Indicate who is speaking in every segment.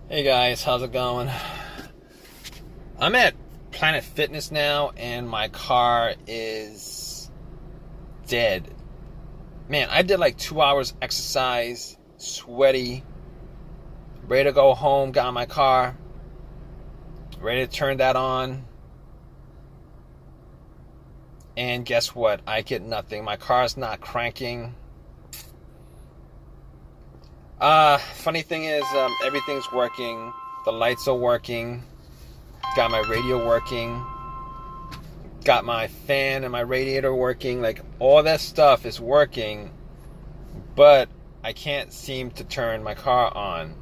Speaker 1: Hey guys, how's it going? I'm at Planet Fitness now and my car is dead. Man, I did like 2 hours exercise, sweaty, ready to go home, got in my car, ready to turn that on. And guess what? I get nothing. My car's not cranking. Funny thing is, everything's working. The lights are working. Got my radio working. Got my fan and my radiator working. Like, all that stuff is working. But I can't seem to turn my car on.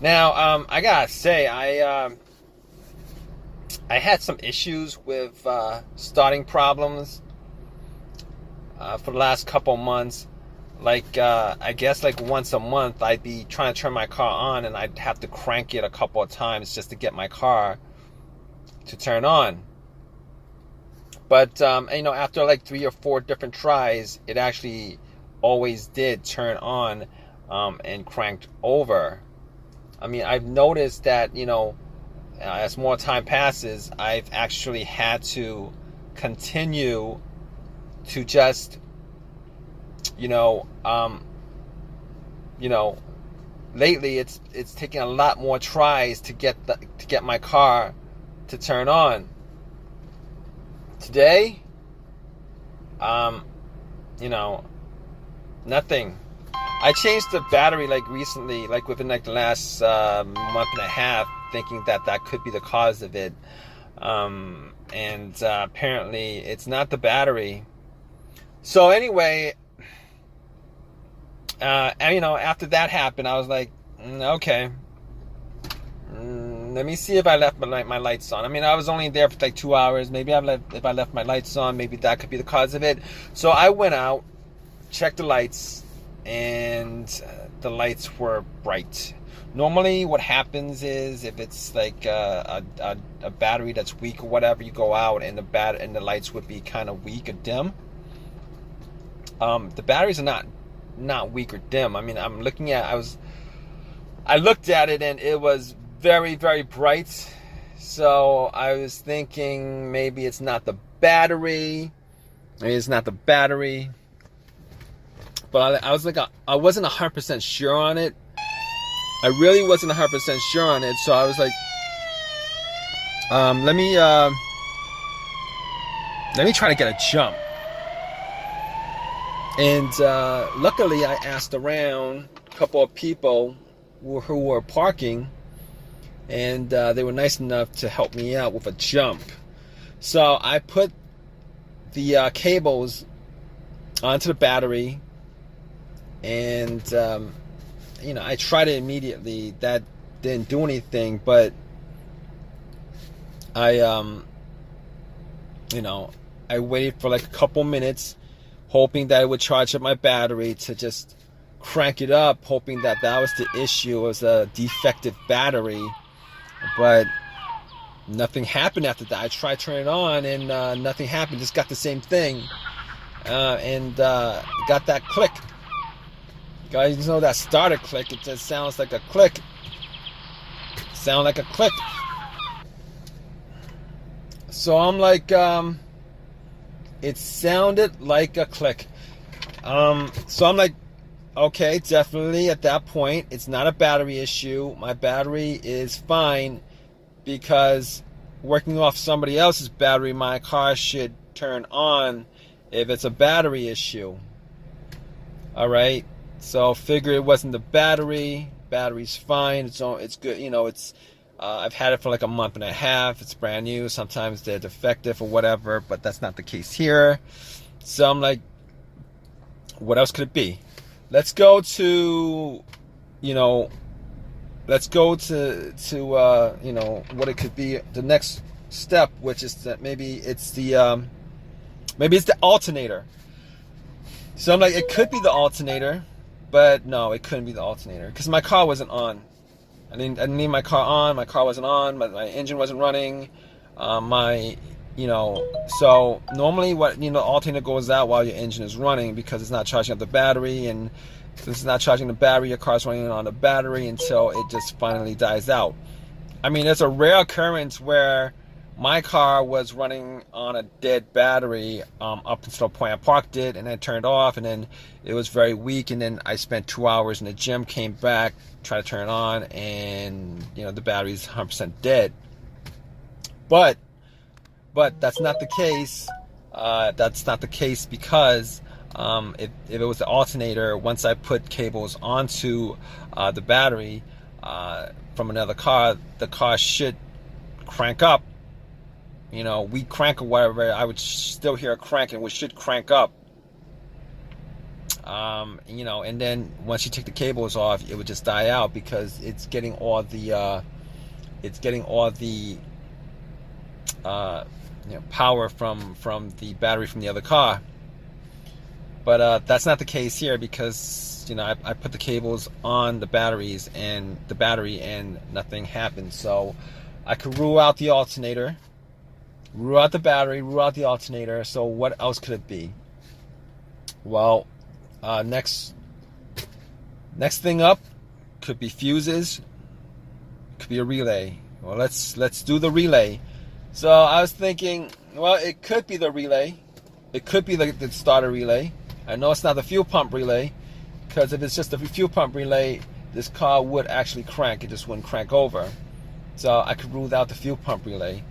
Speaker 1: Now, I gotta say, I had some issues with starting problems for the last couple months. Like, I guess like once a month I'd be trying to turn my car on and I'd have to crank it a couple of times just to get my car to turn on. But, after like 3 or 4 different tries, it actually always did turn on and cranked over. I mean, I've noticed that, as more time passes, I've actually had to continue to just lately it's taking a lot more tries to get my car to turn on. Today, nothing. I changed the battery like recently, like within like the last month and a half, thinking that could be the cause of it. And apparently it's not the battery. So anyway, after that happened, I was like, okay, let me see if I left my lights on. I mean, I was only there for like 2 hours. Maybe if I left my lights on, maybe that could be the cause of it. So I went out, checked the lights, and the lights were bright. Normally what happens is if it's like a battery that's weak or whatever, you go out and the lights would be kind of weak or dim. The batteries are not weak or dim. I mean, I looked at it and it was very, very bright. So I was thinking maybe it's not the battery. Maybe it's not the battery. But I was like, I wasn't 100% sure on it. I really wasn't 100% sure on it. So I was like, let me try to get a jump. And luckily, I asked around a couple of people who were parking, and they were nice enough to help me out with a jump. So I put the cables onto the battery, and I tried it immediately. That didn't do anything, but I waited for like a couple minutes, hoping that it would charge up my battery to just crank it up, hoping that was the issue. It was a defective battery, but nothing happened after that. I tried turning it on and nothing happened. Just got the same thing, and got that click. Guys, that starter click. It just sounds like a click. Sound like a click. So I'm like, it sounded like a click. So I'm like, okay, definitely at that point, it's not a battery issue. My battery is fine, because working off somebody else's battery, my car should turn on if it's a battery issue. All right. So figure it wasn't the battery. Battery's fine. It's good. I've had it for like a month and a half. It's brand new. Sometimes they're defective or whatever, but that's not the case here. So I'm like, what else could it be? Let's go to what it could be, the next step, which is that maybe it's the alternator. So I'm like, it could be the alternator, but no, it couldn't be the alternator, because my car wasn't on. I didn't need my car on. My car wasn't on. My engine wasn't running. My So normally the alternator goes out while your engine is running because it's not charging up the battery, and since it's not charging the battery, your car's running on the battery until it just finally dies out. I mean, there's a rare occurrence where my car was running on a dead battery up until the point I parked it, and then turned off, and then it was very weak, and then I spent 2 hours in the gym, came back, tried to turn it on, and the battery's 100% dead. But that's not the case. That's not the case because if it was the alternator, once I put cables onto the battery from another car, the car should crank up. We crank or whatever, I would still hear a crank, and we should crank up. And then once you take the cables off, it would just die out because it's getting all the power from the battery from the other car. But that's not the case here because I put the cables on the battery and nothing happened. So I could rule out the alternator, rule out the battery, rule out the alternator. So what else could it be? Well, next thing up could be fuses, could be a relay. Well, let's do the relay. So I was thinking, well, it could be the relay. It could be the starter relay. I know it's not the fuel pump relay, because if it's just the fuel pump relay, this car would actually crank. It just wouldn't crank over. So I could rule out the fuel pump relay.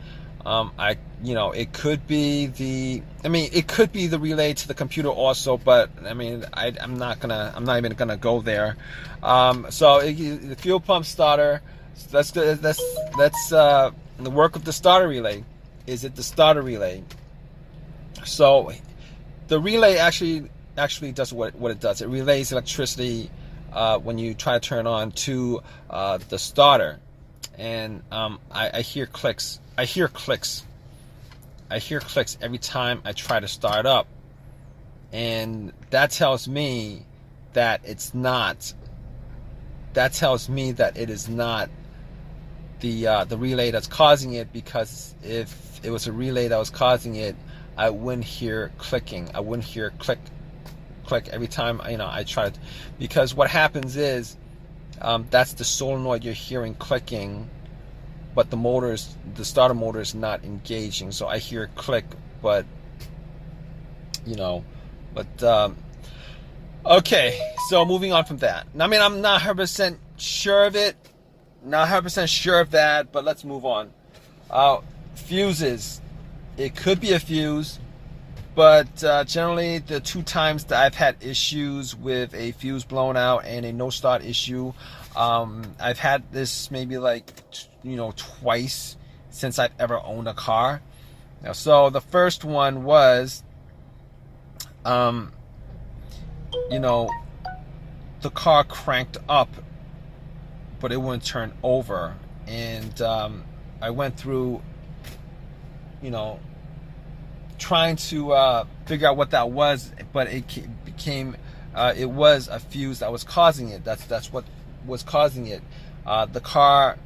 Speaker 1: It could be it could be the relay to the computer also, but I'm not even gonna go there. So the fuel pump starter. Let's the work of the starter relay. Is it the starter relay? So the relay actually does what it does. It relays electricity when you try to turn on to the starter, and I hear clicks. I hear clicks every time I try to start up, and that tells me that it's not. That tells me that it is not the relay that's causing it, because if it was a relay that was causing it, I wouldn't hear clicking. I wouldn't hear click every time I try to, because what happens is that's the solenoid you're hearing clicking, but the starter motor is not engaging. So I hear click, but okay. So moving on from that. I'm not 100% sure of it, not 100% sure of that, but let's move on. Fuses. It could be a fuse, but generally the 2 times that I've had issues with a fuse blown out and a no start issue, I've had this maybe twice since I've ever owned a car. So the first one was, the car cranked up, but it wouldn't turn over, and I went through, trying to figure out what that was, but it became, it was a fuse that was causing it. That's what was causing it. The car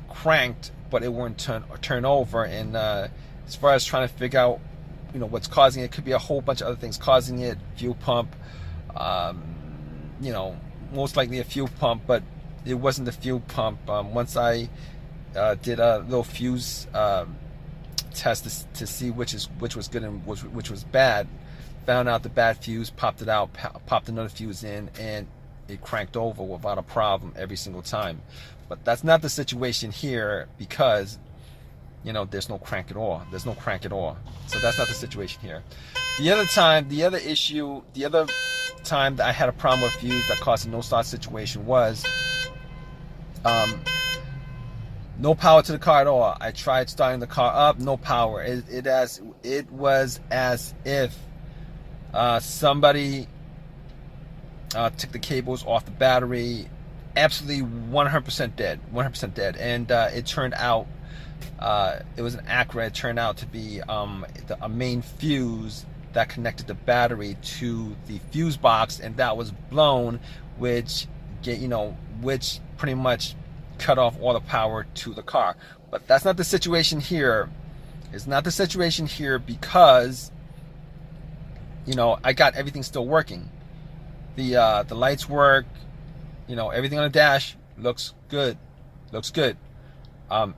Speaker 1: cranked, but it wouldn't turn over. And as far as trying to figure out, what's causing it, could be a whole bunch of other things causing it. Fuel pump, most likely a fuel pump, but it wasn't the fuel pump. Once I did a little fuse test to see which was good and which was bad, found out the bad fuse, popped it out, popped another fuse in, and it cranked over without a problem every single time. But that's not the situation here, because there's no crank at all. There's no crank at all. So that's not the situation here. The other time that I had a problem with fuse that caused a no start situation was no power to the car at all. I tried starting the car up, no power. It was as if somebody took the cables off the battery. Absolutely 100% dead. 100% dead. And it turned out, it was an Acura. It turned out to be a main fuse that connected the battery to the fuse box, and that was blown, which pretty much cut off all the power to the car. But that's not the situation here. It's not the situation here because, you know, I got everything still working. The lights work, you know, everything on the dash looks good. Everything on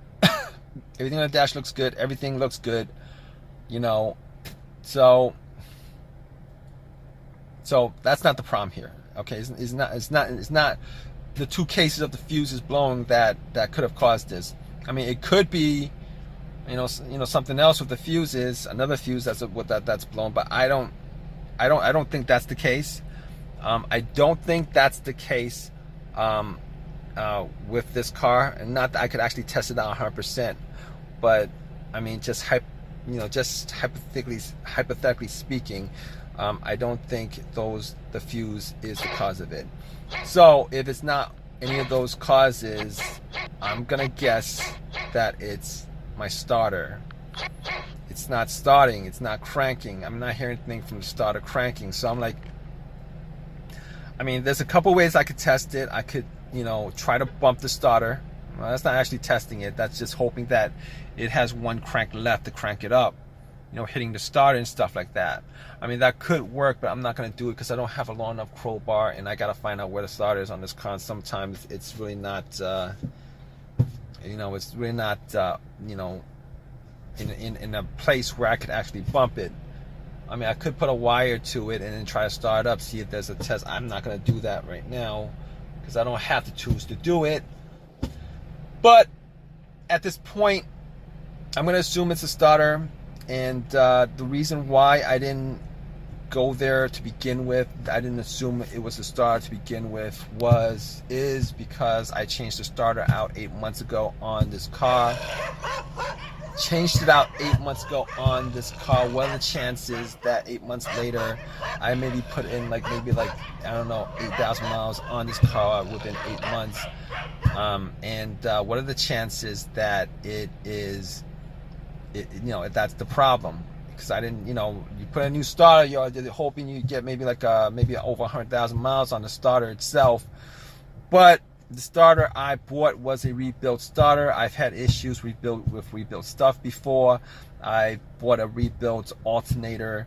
Speaker 1: the dash looks good. Everything looks good, you know. So that's not the problem here. Okay, it's not the two cases of the fuses blowing that could have caused this. I mean, it could be, you know, something else with the fuses, another fuse that's blown, but I don't think that's the case. I don't think that's the case with this car, and not that I could actually test it out 100%, but I mean, just hypothetically speaking, I don't think the fuse is the cause of it. So if it's not any of those causes, I'm gonna guess that it's my starter. It's not starting, it's not cranking. I'm not hearing anything from the starter cranking. So I'm like, I mean, there's a couple ways I could test it. I could, you know, try to bump the starter. Well, that's not actually testing it. That's just hoping that it has one crank left to crank it up, you know, hitting the starter and stuff like that. I mean, that could work, but I'm not going to do it because I don't have a long enough crowbar, and I got to find out where the starter is on this car. Sometimes it's really not, you know, it's really not, you know, in a place where I could actually bump it. I mean, I could put a wire to it and then try to start it up, see if there's a test. I'm not going to do that right now because I don't have to choose to do it. But at this point, I'm going to assume it's a starter. And the reason why I didn't go there to begin with, I didn't assume it was a starter to begin with, is because I changed the starter out 8 months ago on this car. Changed it out 8 months ago on this car. What are the chances that 8 months later I maybe put in like I don't know, 8,000 miles on this car within 8 months? And what are the chances that it is, you know, that's the problem? Because I didn't, you know, you put a new starter, you're hoping you get maybe over 100,000 miles on the starter itself. But the starter I bought was a rebuilt starter. I've had issues with rebuilt stuff before. I bought a rebuilt alternator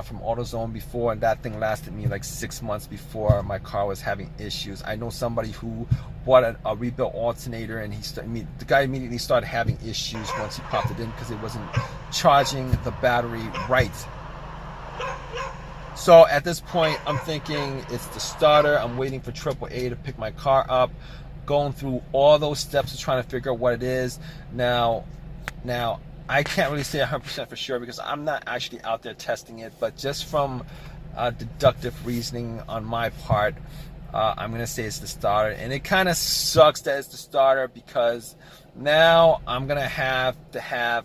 Speaker 1: from AutoZone before, and that thing lasted me like 6 months before my car was having issues. I know somebody who bought a rebuilt alternator, and the guy immediately started having issues once he popped it in because it wasn't charging the battery right. So at this point, I'm thinking it's the starter. I'm waiting for AAA to pick my car up, going through all those steps of trying to figure out what it is. Now, I can't really say 100% for sure because I'm not actually out there testing it, but just from deductive reasoning on my part, I'm going to say it's the starter. And it kind of sucks that it's the starter because now I'm going to have to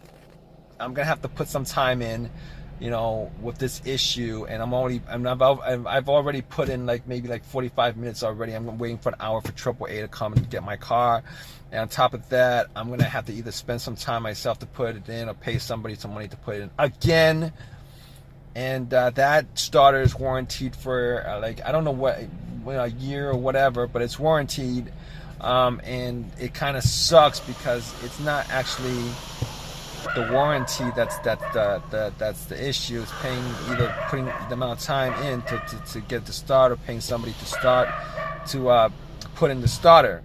Speaker 1: put some time in, you know, with this issue, and I've already put in maybe 45 minutes already. I'm waiting for an hour for AAA to come and get my car, and on top of that, I'm gonna have to either spend some time myself to put it in or pay somebody some money to put it in again. And that starter is warranted for I don't know what, a year or whatever, but it's warranted, and it kind of sucks because it's not actually the warranty that's the issue. It's paying, either putting the amount of time in to get the starter, paying somebody to put in the starter.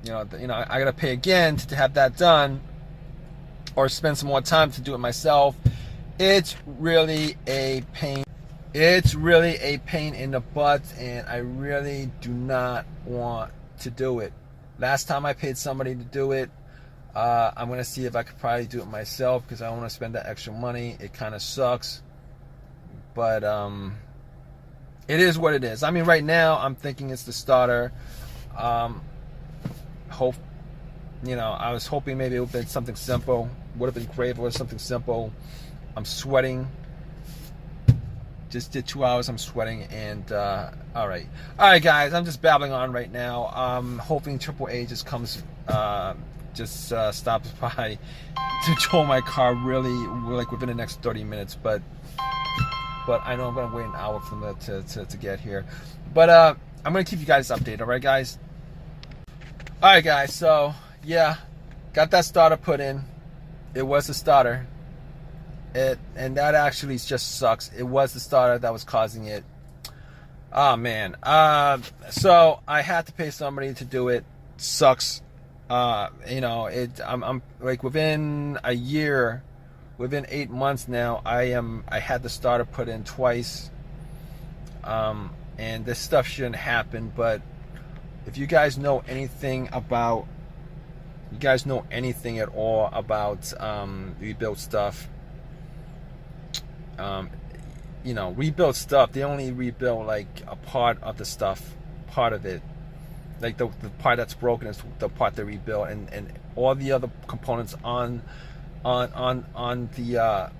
Speaker 1: You know, I gotta pay again to have that done, or spend some more time to do it myself. It's really a pain. It's really a pain in the butt, and I really do not want to do it. Last time I paid somebody to do it, I'm going to see if I could probably do it myself because I don't want to spend that extra money. It kind of sucks. But it is what it is. I mean, right now, I'm thinking it's the starter. I was hoping maybe it would have been something simple. Would have been great if it was something simple. I'm sweating. Just did 2 hours, I'm sweating, and all right, guys, I'm just babbling on right now. I'm hoping AAA just comes, stops by to tow my car really within the next 30 minutes. But I know I'm gonna wait an hour for them to get here. But I'm gonna keep you guys updated. All right, guys. All right, guys. So yeah, got that starter put in. It was a starter. and that actually just sucks. It was the starter that was causing it. Oh man. So I had to pay somebody to do it. Sucks. You know, I'm like within a year, within 8 months now, I had the starter put in twice. And this stuff shouldn't happen, but if you guys know anything about, you guys know anything at all about rebuild stuff, you know, rebuild stuff, they only rebuild like a part of the stuff, part of it. Like the part that's broken is the part they rebuild, and all the other components on the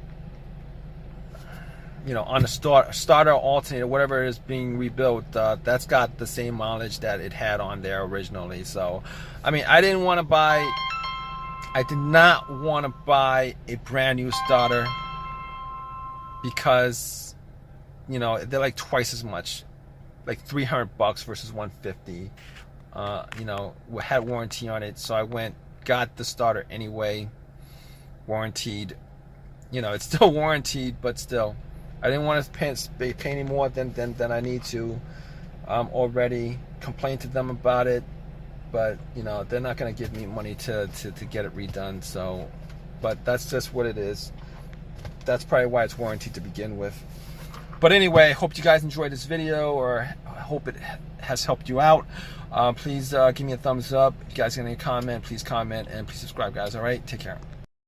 Speaker 1: you know, on the starter, alternator, whatever is being rebuilt, that's got the same mileage that it had on there originally. So, I mean, I did not want to buy a brand new starter because, you know, they're like twice as much, like $300 versus $150. You know, had warranty on it, so I got the starter anyway, warranted. You know, it's still warranted, but still, I didn't want to pay any more than I need to. Already complained to them about it, but you know, they're not going to give me money to get it redone. So, but that's just what it is. That's probably why it's warranted to begin with. But anyway, hope you guys enjoyed this video, or I hope it has helped you out. Please give me a thumbs up. If you guys got any comment, please comment, and please subscribe, guys. All right, take care.